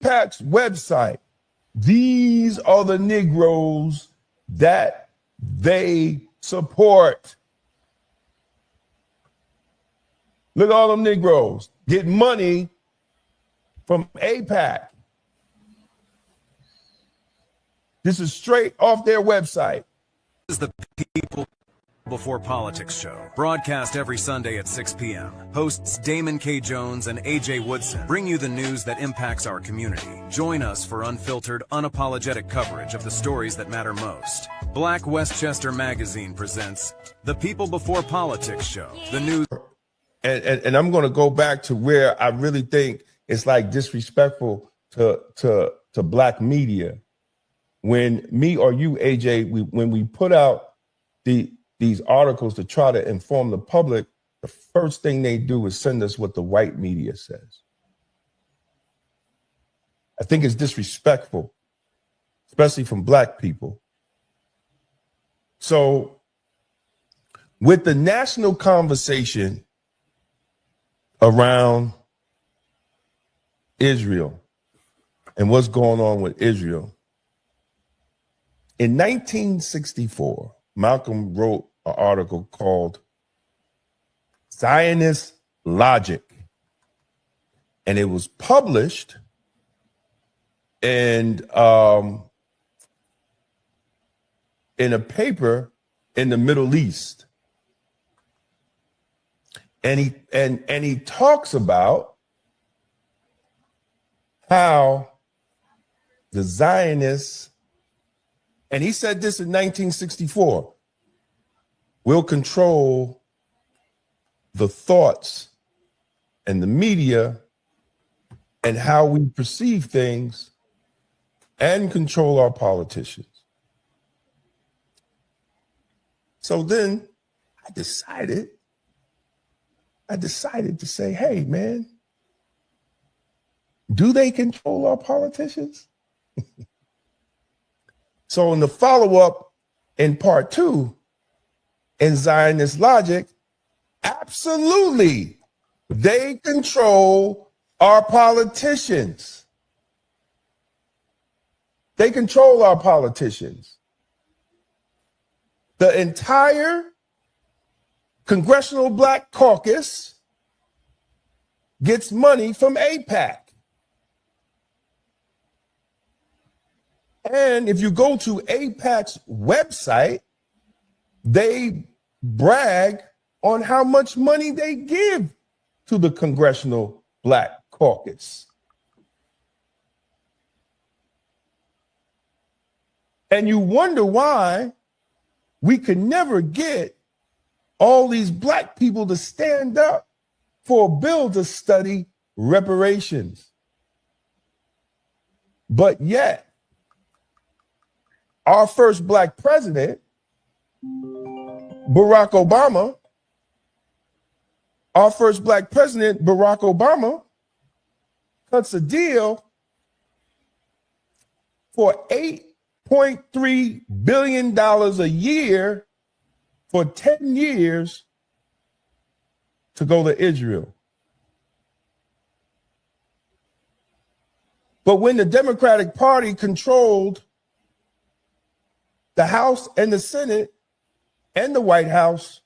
AIPAC's website. These are the Negroes that they support. Look at all them Negroes get money from AIPAC. This is straight off their website. This is the People Before Politics show, broadcast every Sunday at 6 p.m. Hosts Damon K. Jones and AJ Woodson bring you the news that impacts our community. Join us for unfiltered, unapologetic coverage of the stories that matter most. Black Westchester Magazine presents the People Before Politics show, the news. And I'm going to go back to where I really think it's like disrespectful to black media. When me or you, AJ, when we put out these articles to try to inform the public, the first thing they do is send us what the white media says. I think it's disrespectful, especially from black people. So with the national conversation around Israel and what's going on with Israel, in 1964, Malcolm wrote an article called Zionist Logic, and it was published in a paper in the Middle East. And he talks about how the Zionists, and he said this in 1964, will control the thoughts and the media and how we perceive things and control our politicians. So then I decided to say, hey, man, do they control our politicians? So in the follow-up in part 2, in Zionist Logic, absolutely, they control our politicians. They control our politicians. The entire Congressional Black Caucus gets money from AIPAC. And if you go to AIPAC's website, they brag on how much money they give to the Congressional Black Caucus. And you wonder why we can never get all these black people to stand up for a bill to study reparations. But yet, our first black president, Barack Obama, cuts a deal for $8.3 billion a year for 10 years to go to Israel. But when the Democratic Party controlled the House and the Senate and the White House,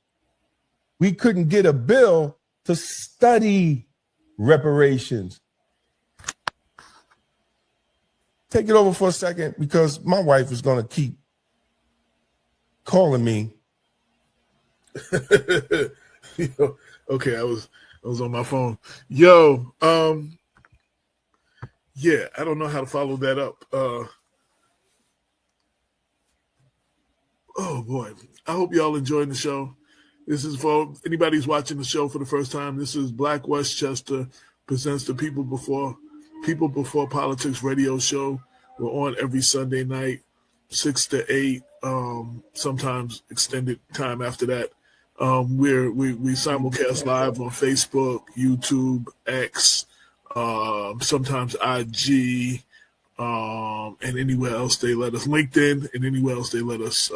we couldn't get a bill to study reparations. Take it over for a second because my wife is going to keep calling me. Okay, I was on my phone. Yeah, I don't know how to follow that up. Oh boy, I hope y'all enjoying the show. This is for anybody who's watching the show for the first time. This is Black Westchester presents the People Before Politics radio show. We're on every Sunday night, 6 to 8, sometimes extended time after that. We simulcast live on Facebook, YouTube, X, sometimes IG, and anywhere else they let us, LinkedIn, and anywhere else they let us.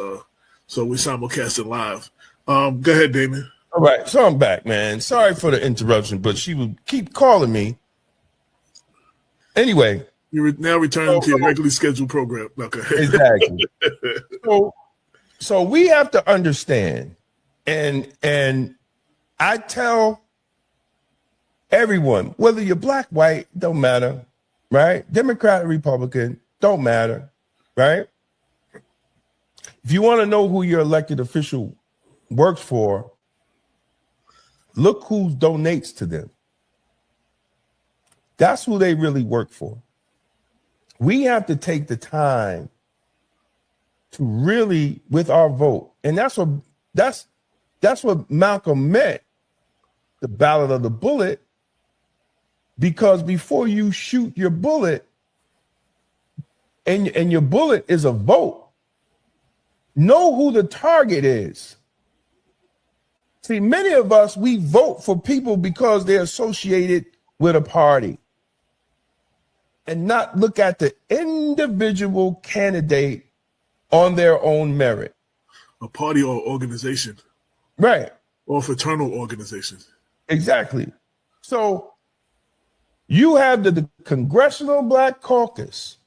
So we simulcast it live. Go ahead, Damon. All right, so I'm back, man. Sorry for the interruption, but she would keep calling me. Anyway, You're now returning to your regularly scheduled program. Okay. Exactly. So we have to understand, and I tell everyone, whether you're black, white, don't matter, right? Democrat, Republican, don't matter, right? If you want to know who your elected official works for, look who donates to them. That's who they really work for. We have to take the time to really, with our vote, and that's what Malcolm meant, the ballot of the bullet, because before you shoot your bullet, and your bullet is a vote, know who the target is. See, many of us, we vote for people because they're associated with a party and not look at the individual candidate on their own merit. A party or organization. Right. Or fraternal organization. Exactly. So you have the Congressional Black Caucus,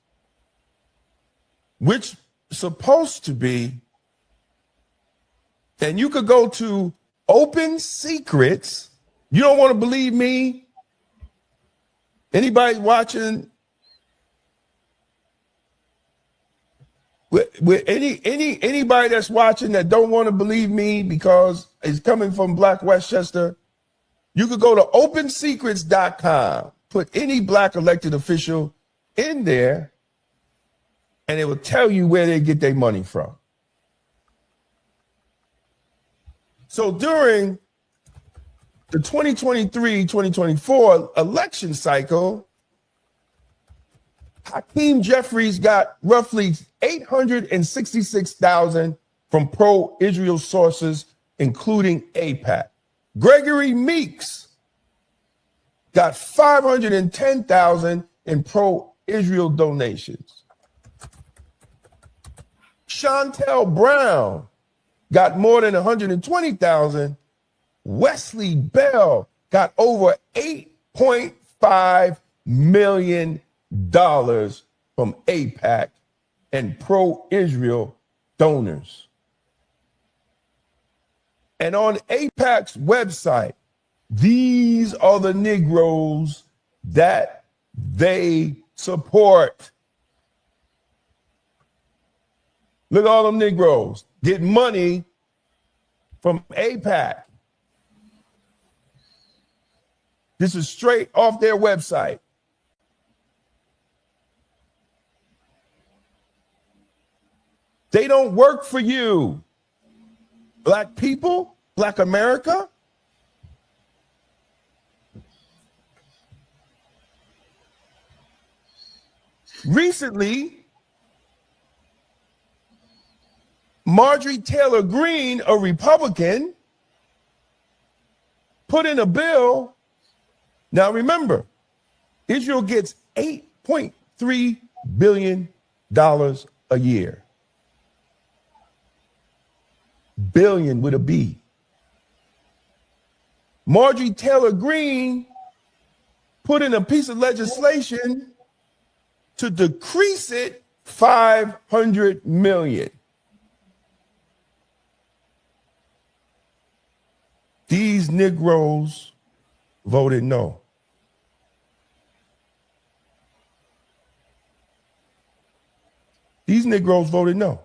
which is supposed to be, and you could go to Open Secrets. You don't want to believe me? Anybody watching? With anybody that's watching that don't want to believe me because it's coming from Black Westchester, you could go to opensecrets.com, put any black elected official in there, and it will tell you where they get their money from. So during the 2023-2024 election cycle, Hakeem Jeffries got roughly $866,000 from pro-Israel sources, including AIPAC. Gregory Meeks got $510,000 in pro-Israel donations. Chantel Brown got more than $120,000. Wesley Bell got over $8.5 million from AIPAC and pro-Israel donors. And on AIPAC's website, these are the Negroes that they support. Look at all them Negroes get money from AIPAC. This is straight off their website. They don't work for you. Black people, Black America. Recently, Marjorie Taylor Greene, a Republican, put in a bill. Now remember, Israel gets $8.3 billion a year. Billion with a B. Marjorie Taylor Greene put in a piece of legislation to decrease it $500 million. These Negroes voted no. These Negroes voted no.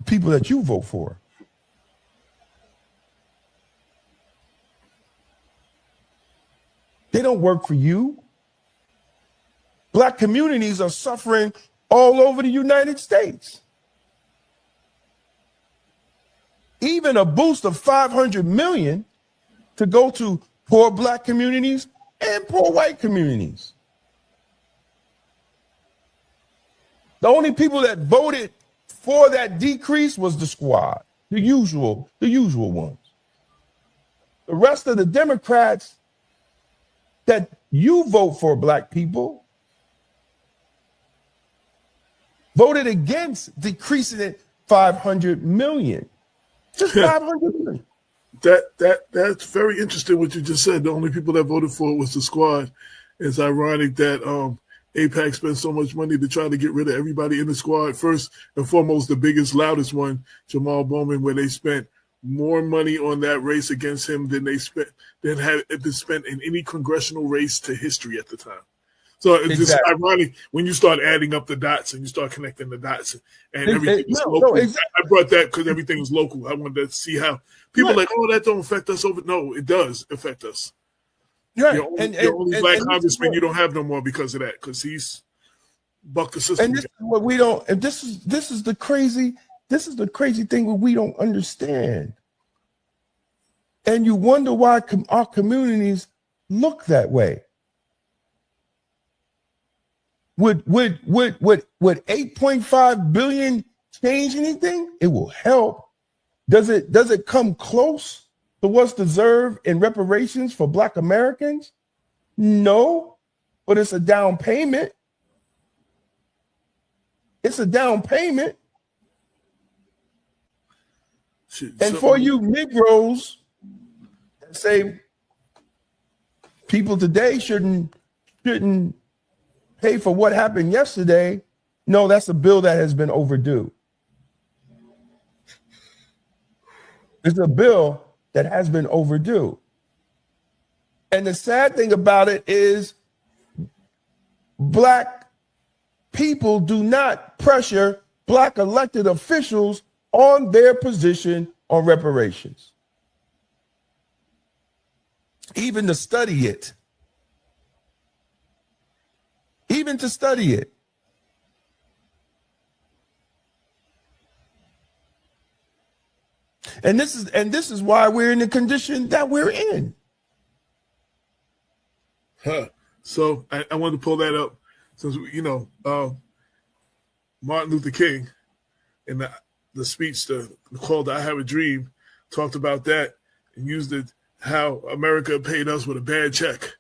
People that you vote for. They don't work for you. Black communities are suffering all over the United States. Even a boost of $500 million to go to poor Black communities and poor white communities. The only people that voted for that decrease was the squad, the usual ones. The rest of the Democrats that you vote for, Black people, voted against decreasing it $500 million. Just $500 million. That's very interesting what you just said. The only people that voted for it was the squad. It's ironic that AIPAC spent so much money to try to get rid of everybody in the squad. First and foremost, the biggest, loudest one, Jamal Bowman, where they spent more money on that race against him than had been spent in any congressional race to history at the time. So it's just ironic when you start adding up the dots and you start connecting the dots and everything is local. I brought that because everything was local. I wanted to see how people are like, oh, that don't affect us over. No, it does affect us. Right. Your only black congressman you don't have no more because of that, because he's bucked the system. And this is what we don't. And this is the crazy thing that we don't understand. And you wonder why our communities look that way. Would 8.5 billion change anything? It will help. Does it come close to what's deserved in reparations for Black Americans? No, but it's a down payment. It's a down payment. And for you Negroes that say people today shouldn't pay for what happened yesterday, no, that's a bill that has been overdue. It's a bill that has been overdue. And the sad thing about it is Black people do not pressure Black elected officials on their position on reparations, even to study it. Even to study it. And this is why we're in the condition that we're in. So I wanted to pull that up since Martin Luther King in the speech called "I Have a Dream" talked about that and used it how America paid us with a bad check.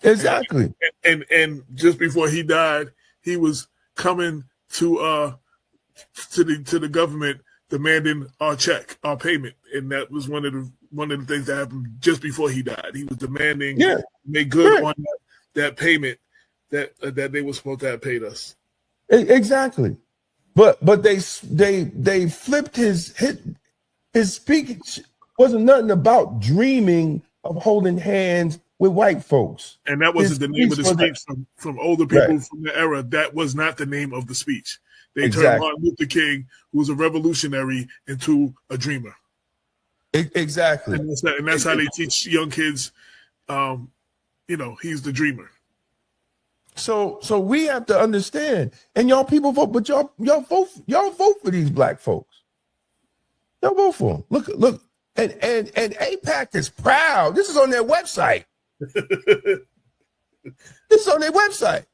Exactly. And just before he died, he was coming to the government demanding our check, our payment, and that was one of the things that happened just before he died. He was demanding make good on that payment that they were supposed to have paid us. Exactly, but they flipped his speech. Wasn't nothing about dreaming of holding hands with white folks. And that wasn't the name of the speech from older people from the era. That was not the name of the speech. They turned Martin Luther King, who was a revolutionary, into a dreamer. Exactly. And that's how they teach young kids, he's the dreamer. So we have to understand, and y'all people vote, but y'all vote for these Black folks. Y'all vote for them. Look, and AIPAC is proud. This is on their website. This is on their website.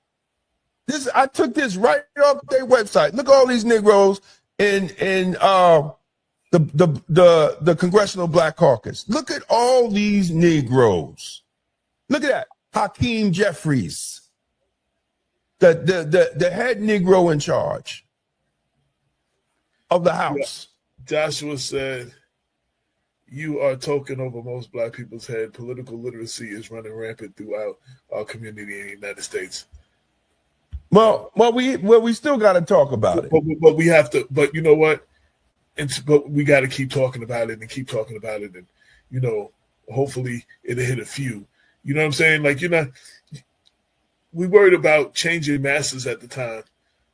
I took this right off their website. Look at all these Negroes in the Congressional Black Caucus. Look at all these Negroes. Look at that. Hakeem Jeffries, the head Negro in charge of the House. Joshua said, "You are talking over most Black people's head. Political literacy is running rampant throughout our community in the United States." Well, we still got to talk about it. But we have to. But you know what? But we got to keep talking about it and keep talking about it, and hopefully it'll hit a few. You know what I'm saying? Like we worried about changing masses at the time.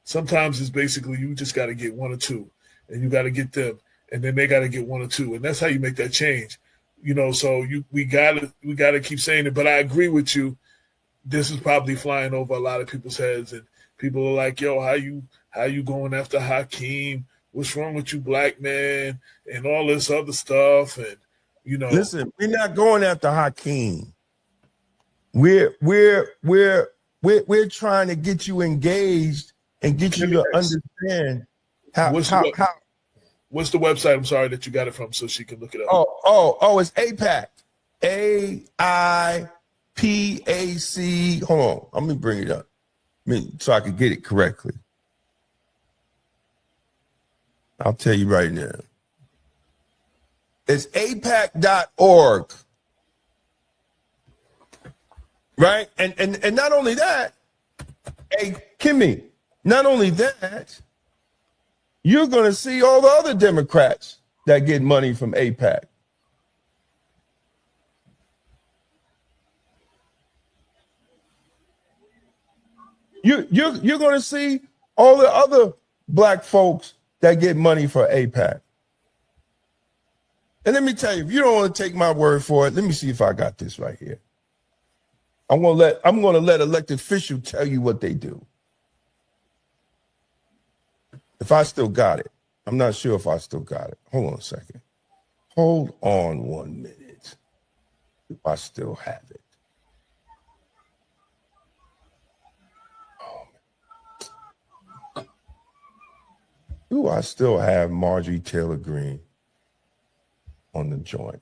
Sometimes it's basically you just got to get one or two, and you got to get them, and then they got to get one or two, and that's how you make that change. So we gotta keep saying it. But I agree with you. This is probably flying over a lot of people's heads, and people are like, "Yo, how you going after Hakeem? What's wrong with you, Black man?" And all this other stuff. And listen, we're not going after Hakeem. We're trying to get you engaged and get you to understand how. What's the website? I'm sorry that you got it from, so she can look it up. Oh, it's AIPAC. AIPAC. Hold on, let me bring it up. So I can get it correctly. I'll tell you right now. It's AIPAC.org. Right? And not only that, hey, Kimmy, not only that, you're going to see all the other Democrats that get money from AIPAC. You're going to see all the other black folks that get money for AIPAC. And let me tell you, if you don't want to take my word for it, let me see if I got this right here. I'm going to let elected officials tell you what they do. If I still got it. I'm not sure if I still got it. Hold on a second. Hold on 1 minute. If I still have it. Oh, do I still have Marjorie Taylor Greene on the joint?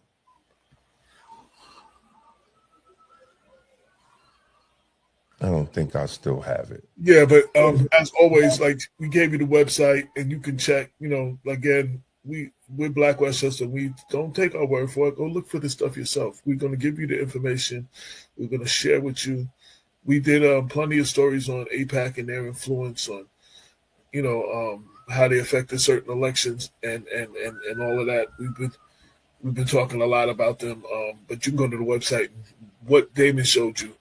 I don't think I still have it. Yeah, but as always, like we gave you the website and you can check, again, we're Black Westchester. We don't take our word for it. Go look for this stuff yourself. We're going to give you the information. We're going to share with you. We did plenty of stories on AIPAC and their influence on, how they affected certain elections and all of that. We've been talking a lot about them, but you can go to the website. What Damon showed you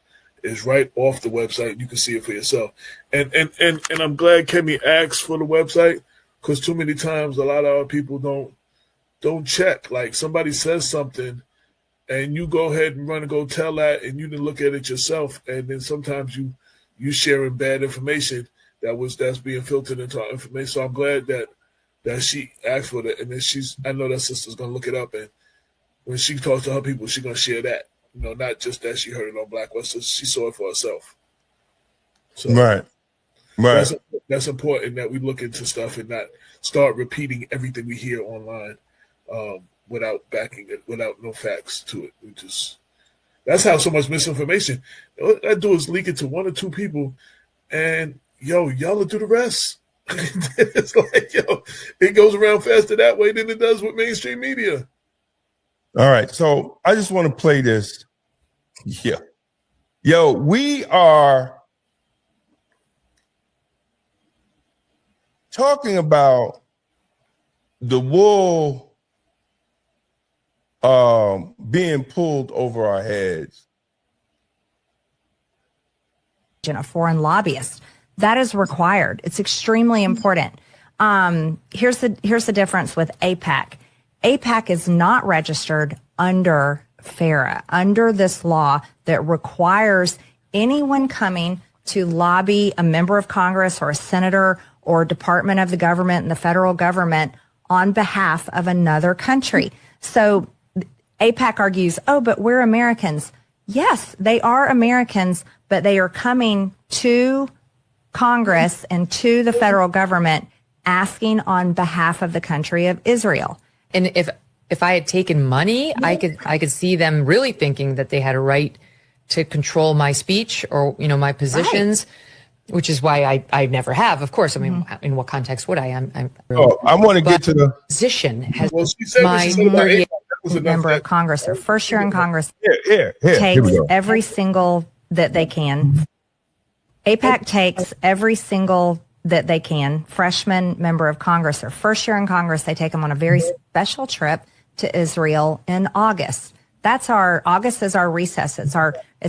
is right off the website. You can see it for yourself. And I'm glad Kemi asked for the website, because too many times a lot of our people don't check. Like somebody says something and you go ahead and run and go tell that, and you didn't look at it yourself. And then sometimes you sharing bad information that's being filtered into our information. So I'm glad that she asked for that. And then I know that sister's going to look it up. And when she talks to her people, she's going to share that. Not just that she heard it on Black West, she saw it for herself. So right. That's important that we look into stuff and not start repeating everything we hear online without backing it, without no facts to it. That's how so much misinformation. All I do is leak it to one or two people, and y'all will do the rest. It's like, it goes around faster that way than it does with mainstream media. All right, so I just want to play this. Yeah. Yo, we are talking about the wool being pulled over our heads. A foreign lobbyist. That is required. It's extremely important. Here's the difference with AIPAC. AIPAC is not registered under FARA, under this law that requires anyone coming to lobby a member of Congress or a senator or department of the government and the federal government on behalf of another country. So AIPAC argues, but we're Americans. Yes, they are Americans, but they are coming to Congress and to the federal government asking on behalf of the country of Israel. And if I had taken money, I could see them really thinking that they had a right to control my speech or, my positions, right. Which is why I never have. Of course, I mean, in what context would I? I want to get to the position. Has my 38 member of Congress, their first year in Congress, takes every single that they can. AIPAC takes every single that they can. Freshman member of Congress, their first year in Congress, they take them on a very special trip to Israel in August. August is our recess. It's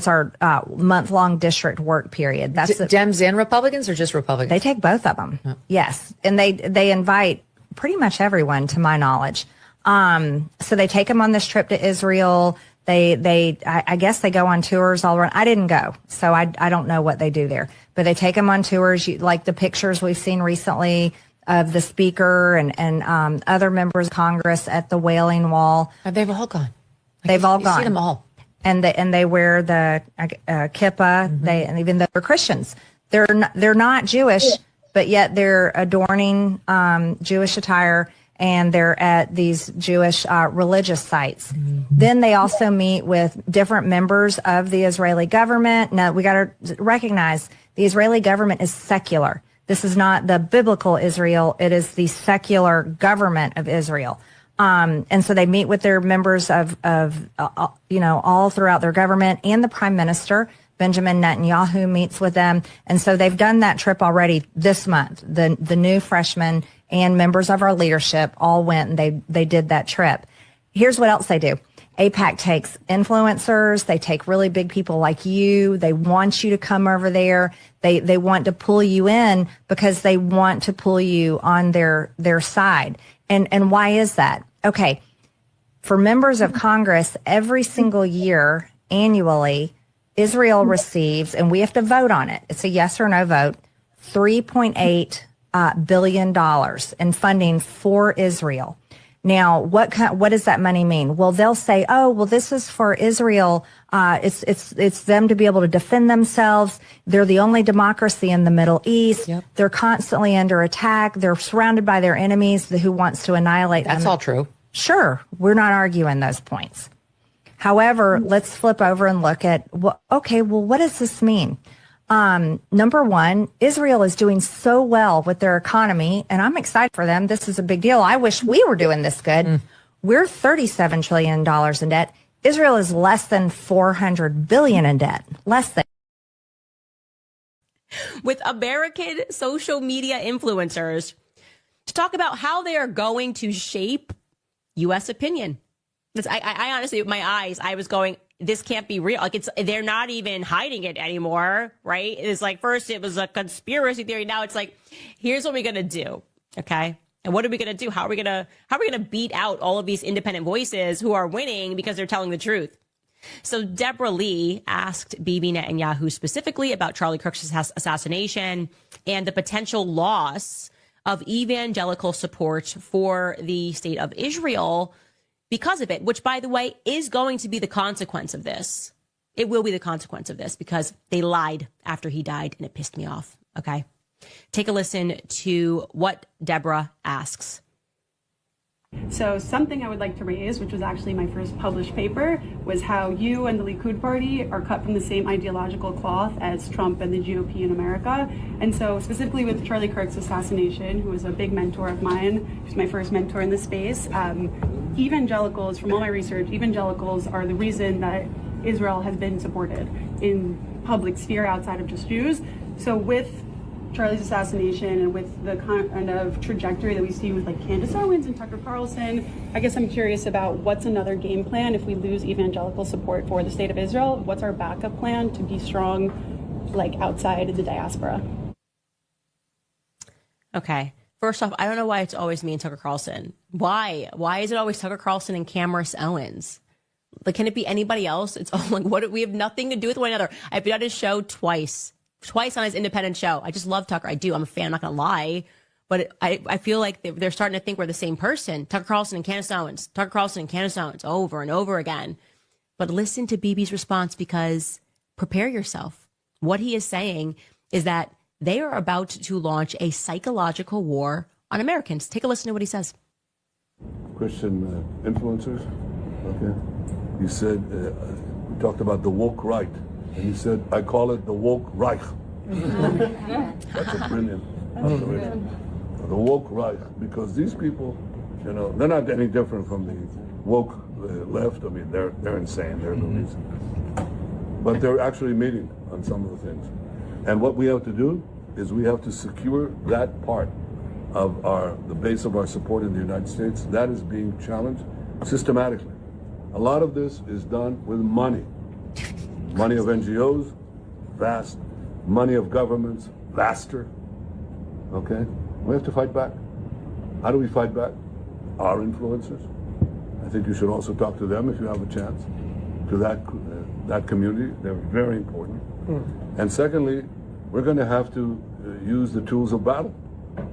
our month-long district work period. That's Dems and Republicans, or just Republicans? They take both of them. Oh. Yes, and they invite pretty much everyone, to my knowledge. So they take them on this trip to Israel. I guess they go on tours all around. I didn't go, so I don't know what they do there. But they take them on tours, like the pictures we've seen recently of the speaker and other members of Congress at the Wailing Wall. They've all gone. They've all gone. You see them all. And they wear the kippah. Mm-hmm. And even though they're Christians, they're not Jewish, but yet they're adorning Jewish attire. And they're at these Jewish religious sites. Mm-hmm. Then they also meet with different members of the Israeli government. Now, we got to recognize the Israeli government is secular. This is not the biblical Israel. It is the secular government of Israel. And so they meet with their members of all throughout their government, and the prime minister, Benjamin Netanyahu, meets with them. And so they've done that trip already this month. The new freshmen and members of our leadership all went and they did that trip. Here's what else they do. AIPAC takes influencers. They take really big people like you. They want you to come over there. They want to pull you in because they want to pull you on their side. And why is that? Okay. For members of Congress, every single year, annually, Israel receives, and we have to vote on it. It's a yes or no vote, $3.8 billion in funding for Israel. Now, what does that money mean? Well, they'll say, oh, well, this is for Israel. It's them to be able to defend themselves. They're the only democracy in the Middle East. Yep. They're constantly under attack. They're surrounded by their enemies who wants to annihilate them. That's all true. Sure. We're not arguing those points. However, let's flip over and look at, what does this mean? Number one, Israel is doing so well with their economy, and I'm excited for them. This is a big deal. I wish we were doing this good. We're $37 trillion in debt. Israel is less than $400 billion in debt. Less than. With American social media influencers to talk about how they are going to shape U.S. opinion. I honestly, with my eyes, I was going, this can't be real. Like, they're not even hiding it anymore, right? It's like, first it was a conspiracy theory. Now it's like, here's what we're going to do. Okay. And what are we going to do? How are we going to beat out all of these independent voices who are winning because they're telling the truth? So Deborah Lee asked Bibi Netanyahu specifically about Charlie Kirk's assassination and the potential loss of evangelical support for the state of Israel because of it, which, by the way, is going to be the consequence of this. It will be the consequence of this because they lied after he died, and it pissed me off. Okay. Take a listen to what Deborah asks. So something I would like to raise, which was actually my first published paper, was how you and the Likud party are cut from the same ideological cloth as Trump and the GOP in America. And so specifically with Charlie Kirk's assassination, who was a big mentor of mine, who's my first mentor in the space, evangelicals, from all my research, evangelicals are the reason that Israel has been supported in public sphere outside of just Jews. So with Charlie's assassination and with the kind of trajectory that we see with like Candace Owens and Tucker Carlson, I guess I'm curious about what's another game plan if we lose evangelical support for the state of Israel. What's our backup plan to be strong, like outside of the diaspora? Okay. First off, I don't know why it's always me and Tucker Carlson. Why? Why is it always Tucker Carlson and Candace Owens? Like, can it be anybody else? It's all like, what? We have nothing to do with one another. I've been on his show twice on his independent show. I just love Tucker. I do. I'm a fan. I'm not going to lie. But I feel like they're starting to think we're the same person. Tucker Carlson and Candace Owens. Tucker Carlson and Candace Owens over and over again. But listen to Bibi's response, because prepare yourself. What he is saying is that they are about to launch a psychological war on Americans. Take a listen to what he says. Christian influencers, okay? You said, we talked about the woke right. And he said, I call it the woke Reich. That's a brilliant observation. The woke Reich, because these people, you know, they're not any different from the woke left. I mean, they're insane, they're beliefs. But they're actually meeting on some of the things. And what we have to do is we have to secure that part of the base of our support in the United States. That is being challenged systematically. A lot of this is done with money. Money of NGOs, vast. Money of governments, vaster. Okay? We have to fight back. How do we fight back? Our influencers. I think you should also talk to them if you have a chance. To that community. They're very important. And secondly, we're going to have to use the tools of battle.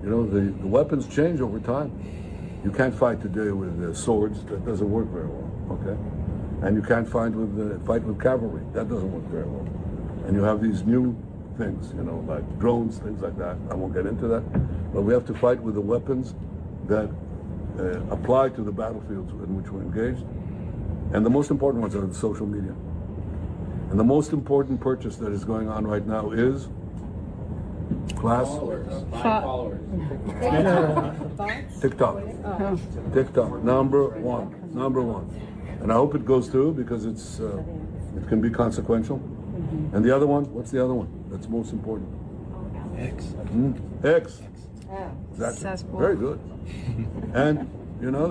You know, the weapons change over time. You can't fight today with swords. That doesn't work very well. Okay? And you can't fight with cavalry. That doesn't work very well. And you have these new things, you know, like drones, things like that. I won't get into that. But we have to fight with the weapons that apply to the battlefields in which we're engaged. And the most important ones are the social media. And the most important purchase that is going on right now is Class? TikTok. TikTok. Number one. And I hope it goes through because it can be consequential. And the other one, what's the other one? That's most important. X. X. Exactly. Very good. And,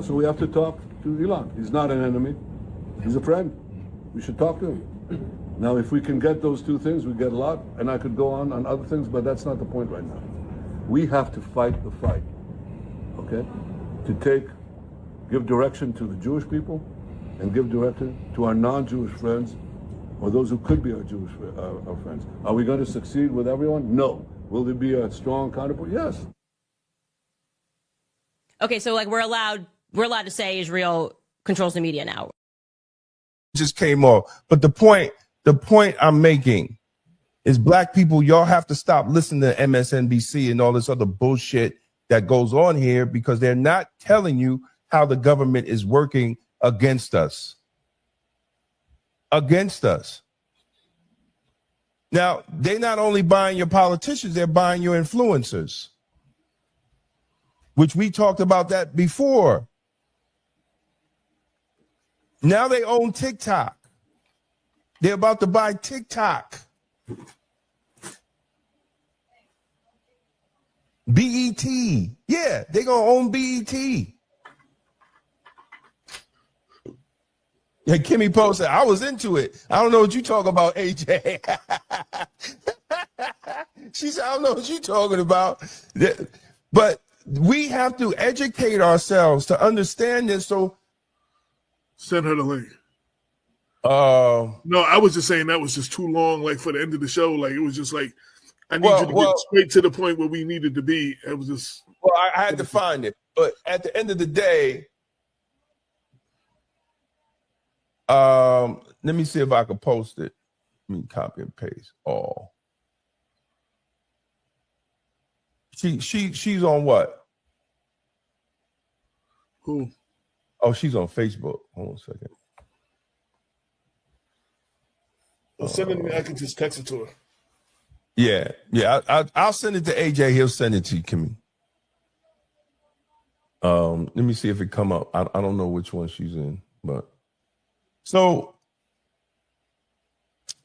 so we have to talk to Elon. He's not an enemy. He's a friend. We should talk to him. Now, if we can get those two things, we get a lot. And I could go on other things, but that's not the point right now. We have to fight the fight, okay? To give direction to the Jewish people and give direction to our non-Jewish friends or those who could be our Jewish our friends. Are we going to succeed with everyone? No. Will there be a strong counterpoint? Yes. Okay, so we're allowed to say Israel controls the media now. Just came off. But the point I'm making is black people, y'all have to stop listening to MSNBC and all this other bullshit that goes on here because they're not telling you how the government is working against us. Now, they're not only buying your politicians, they're buying your influencers, which we talked about that before. Now they own TikTok. They're about to buy TikTok. BET. Yeah, they're going to own BET. Yeah, Kimmy Post said, I was into it. I don't know what you talking about, AJ. She said, I don't know what you talking about. But we have to educate ourselves to understand this. So send her the link. No, I was just saying that was just too long, for the end of the show. It was just I need you to get straight to the point where we needed to be. It was just. Well, I had to find it. But at the end of the day, let me see if I can post it. Let me copy and paste all. She's on what? Who? Oh, she's on Facebook. Hold on a second. Well, send it to me. I can just text it to her. Yeah. I'll send it to AJ. He'll send it to you, Kimmy. Let me see if it come up. I don't know which one she's in, but so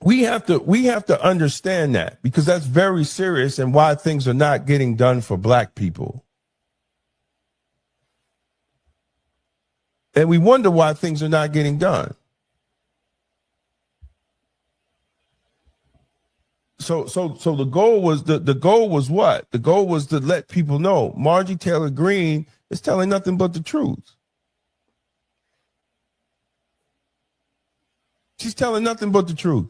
we have to understand that because that's very serious and why things are not getting done for black people. And we wonder why things are not getting done. So the goal was the goal was what? The goal was to let people know Marjorie Taylor Greene is telling nothing but the truth. She's telling nothing but the truth.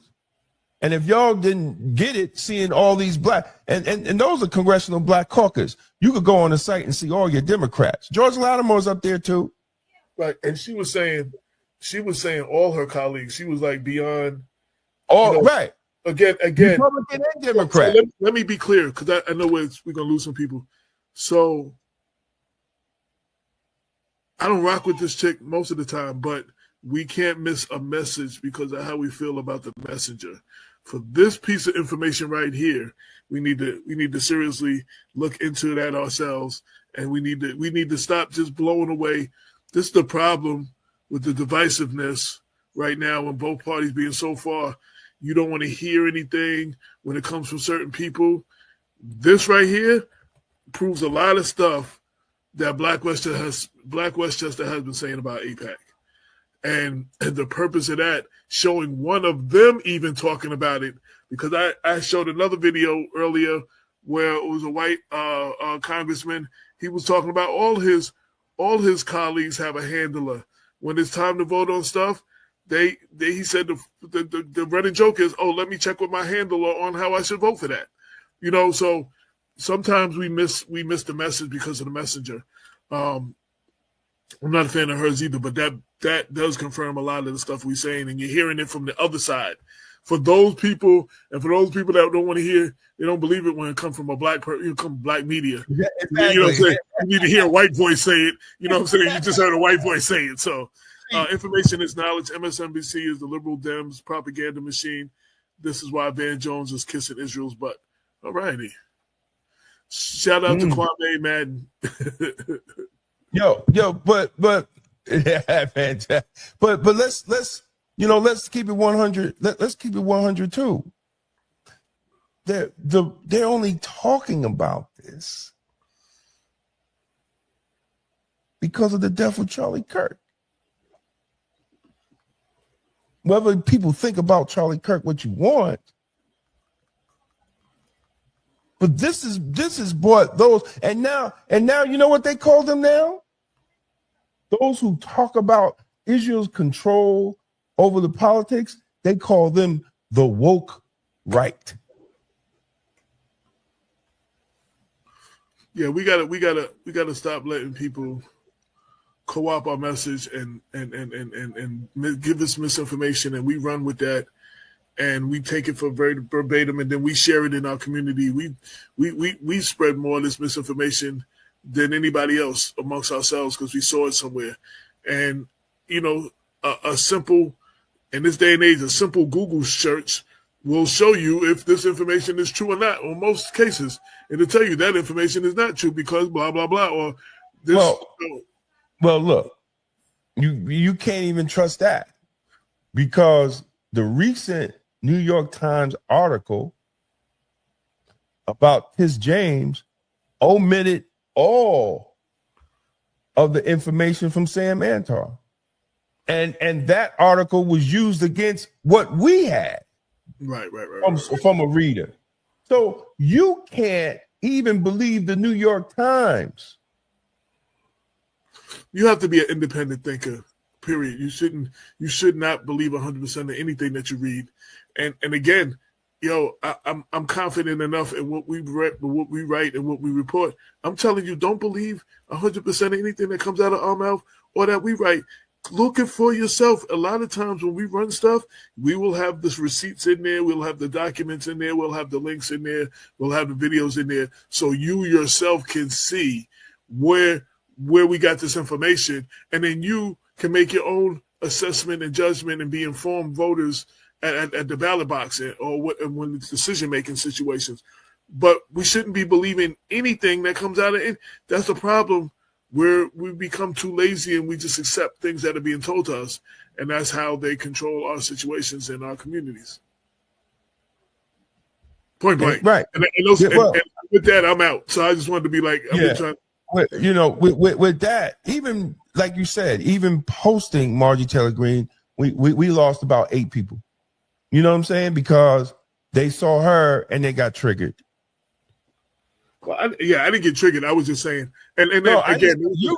And if y'all didn't get it, seeing all these black and those are Congressional Black Caucus, you could go on the site and see all your Democrats. George Lattimore's up there too. Right. And she was saying all her colleagues, she was beyond all right. Again, Republican and Democrat. So let me be clear, because I know we're going to lose some people. So I don't rock with this chick most of the time, but we can't miss a message because of how we feel about the messenger. For this piece of information right here, we need to seriously look into that ourselves, and we need to stop just blowing away. This is the problem with the divisiveness right now, when both parties being so far. You don't want to hear anything when it comes from certain people. This right here proves a lot of stuff that Black Westchester has been saying about AIPAC. And the purpose of that, showing one of them even talking about it, because I showed another video earlier where it was a white congressman. He was talking about all his colleagues have a handler. When it's time to vote on stuff, he said the running joke is, oh, let me check with my handler on how I should vote for that. So sometimes we miss the message because of the messenger. I'm not a fan of hers either, but that does confirm a lot of the stuff we're saying, and you're hearing it from the other side. For those people, and for those people that don't want to hear, they don't believe it when it comes from a black black media. Yeah, You exactly. know what I'm saying? You need to hear a white voice say it. You know what I'm saying? You just heard a white voice say it. So information is knowledge. MSNBC is the liberal Dems propaganda machine. This is why Van Jones is kissing Israel's butt. All righty. Shout out to Kwame Madden. But yeah, fantastic. But let's keep it 100. Let's keep it 100 too. They're only talking about this because of the death of Charlie Kirk. Whether people think about Charlie Kirk what you want, but this is what those and now you know what they call them now? Those who talk about Israel's control over the politics, they call them the woke right. Yeah, we gotta stop letting people co-opt our message and give us misinformation, and we run with that, and we take it for verbatim, and then we share it in our community. We spread more of this misinformation than anybody else amongst ourselves because we saw it somewhere. And a simple, in this day and age, a simple Google search will show you if this information is true or not. In most cases, it'll tell you that information is not true because blah blah blah. Or this. Well, look, you can't even trust that because the recent New York Times article about Tish James omitted all of the information from Sam Antar. And that article was used against what we had. Right. From a reader. So you can't even believe the New York Times. You have to be an independent thinker, period. You should not believe 100% of anything that you read. And again, I'm confident enough in what we write and what we report. I'm telling you, don't believe 100% of anything that comes out of our mouth or that we write. Look it for yourself. A lot of times when we run stuff, we will have the receipts in there. We'll have the documents in there. We'll have the links in there. We'll have the videos in there. So you yourself can see where we got this information. And then you can make your own assessment and judgment and be informed voters at the ballot box or when it's decision-making situations. But we shouldn't be believing anything that comes out of it. That's the problem. We become too lazy and we just accept things that are being told to us, and that's how they control our situations in our communities. Point blank, right? And with that, I'm out. So I just wanted to be like, with that, even like you said, even posting Marjorie Taylor Greene, we lost about 8 people. You know what I'm saying? Because they saw her and they got triggered. Well, I didn't get triggered. I was just saying, and then no, again, I'm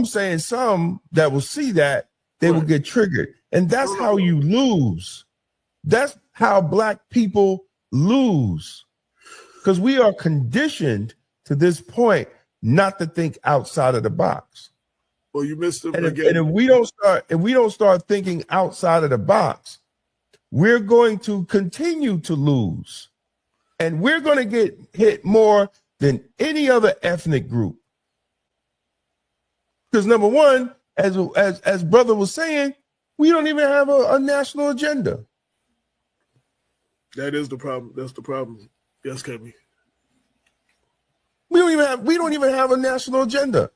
saying some that will see that they will get triggered, and that's how you lose. That's how Black people lose, because we are conditioned to this point not to think outside of the box. Well, you missed it again. And if we don't start thinking outside of the box, we're going to continue to lose, and we're going to get hit more than any other ethnic group. Because number one, as brother was saying, we don't even have a national agenda. That is the problem. That's the problem. Yes, Kevin. We don't even have a national agenda.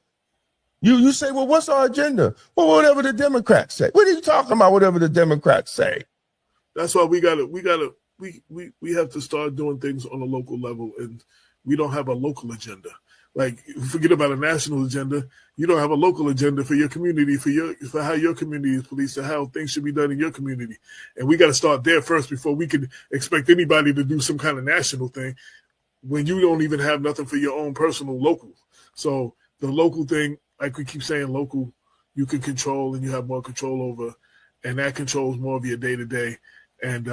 You say, well, what's our agenda? Well, whatever the Democrats say. What are you talking about? Whatever the Democrats say. That's why we have to start doing things on a local level, and we don't have a local agenda. Like, forget about a national agenda. You don't have a local agenda for your community, for how your community is policed and how things should be done in your community. And we got to start there first before we can expect anybody to do some kind of national thing when you don't even have nothing for your own personal local. So the local thing, like we keep saying, local, you can control and you have more control over, and that controls more of your day to day. And,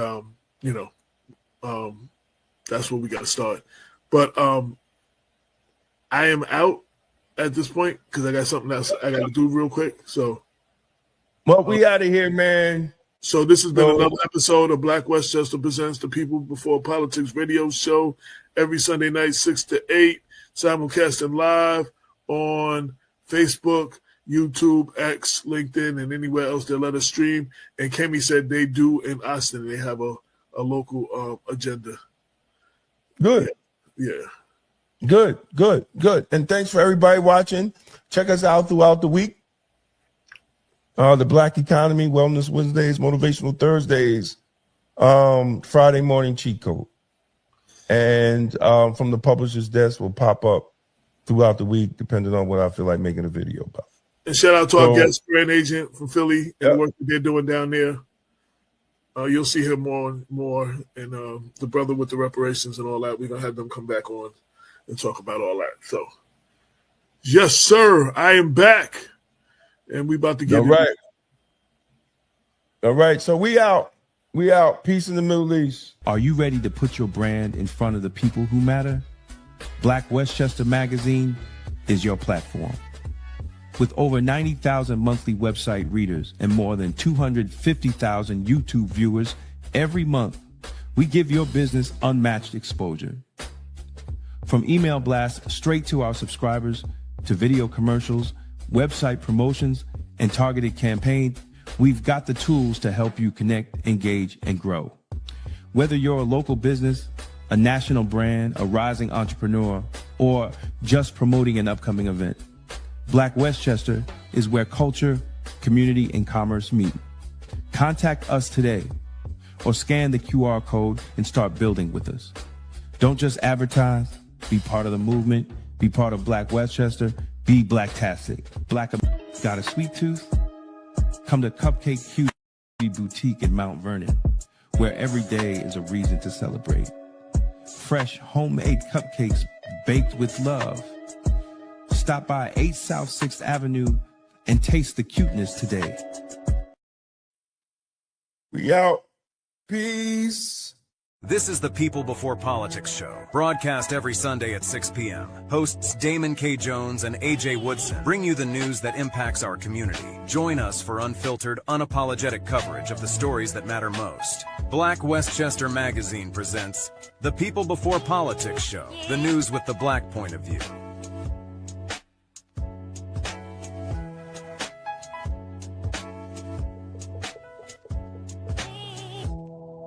that's where we got to start. But I am out at this point because I got something else I got to do real quick. So, well, we out of here, man. So this has been another episode of Black Westchester Presents the People Before Politics radio show every Sunday night, 6 to 8, simulcasting live on Facebook, YouTube, X, LinkedIn, and anywhere else they let us stream. And Kemi said they do in Austin. They have a local agenda. Good. Yeah. Good. And thanks for everybody watching. Check us out throughout the week. The Black Economy, Wellness Wednesdays, Motivational Thursdays, Friday Morning Cheat Code. And from the publisher's desk will pop up throughout the week, depending on what I feel like making a video about. And shout out to our guest brand agent from Philly and the work that they're doing down there. You'll see him more, and the brother with the reparations and all that. We're going to have them come back on and talk about all that. So, yes, sir, I am back, and we about to get All right, so we out. Peace in the Middle East. Are you ready to put your brand in front of the people who matter? Black Westchester Magazine is your platform. With over 90,000 monthly website readers and more than 250,000 YouTube viewers every month, we give your business unmatched exposure. From email blasts straight to our subscribers, to video commercials, website promotions, and targeted campaigns, we've got the tools to help you connect, engage, and grow. Whether you're a local business, a national brand, a rising entrepreneur, or just promoting an upcoming event, Black Westchester is where culture, community, and commerce meet. Contact us today or scan the QR code and start building with us. Don't just advertise, be part of the movement, be part of Black Westchester, be Blacktastic. Black got a sweet tooth? Come to Cupcake Cutie Boutique in Mount Vernon, where every day is a reason to celebrate. Fresh homemade cupcakes baked with love. Stop by 8 South 6th Avenue and taste the cuteness today. We out. Peace. This is the People Before Politics show, broadcast every Sunday at 6 p.m. Hosts Damon K. Jones and AJ Woodson bring you the news that impacts our community. Join us for unfiltered, unapologetic coverage of the stories that matter most. Black Westchester Magazine presents the People Before Politics show, the news with the black point of view.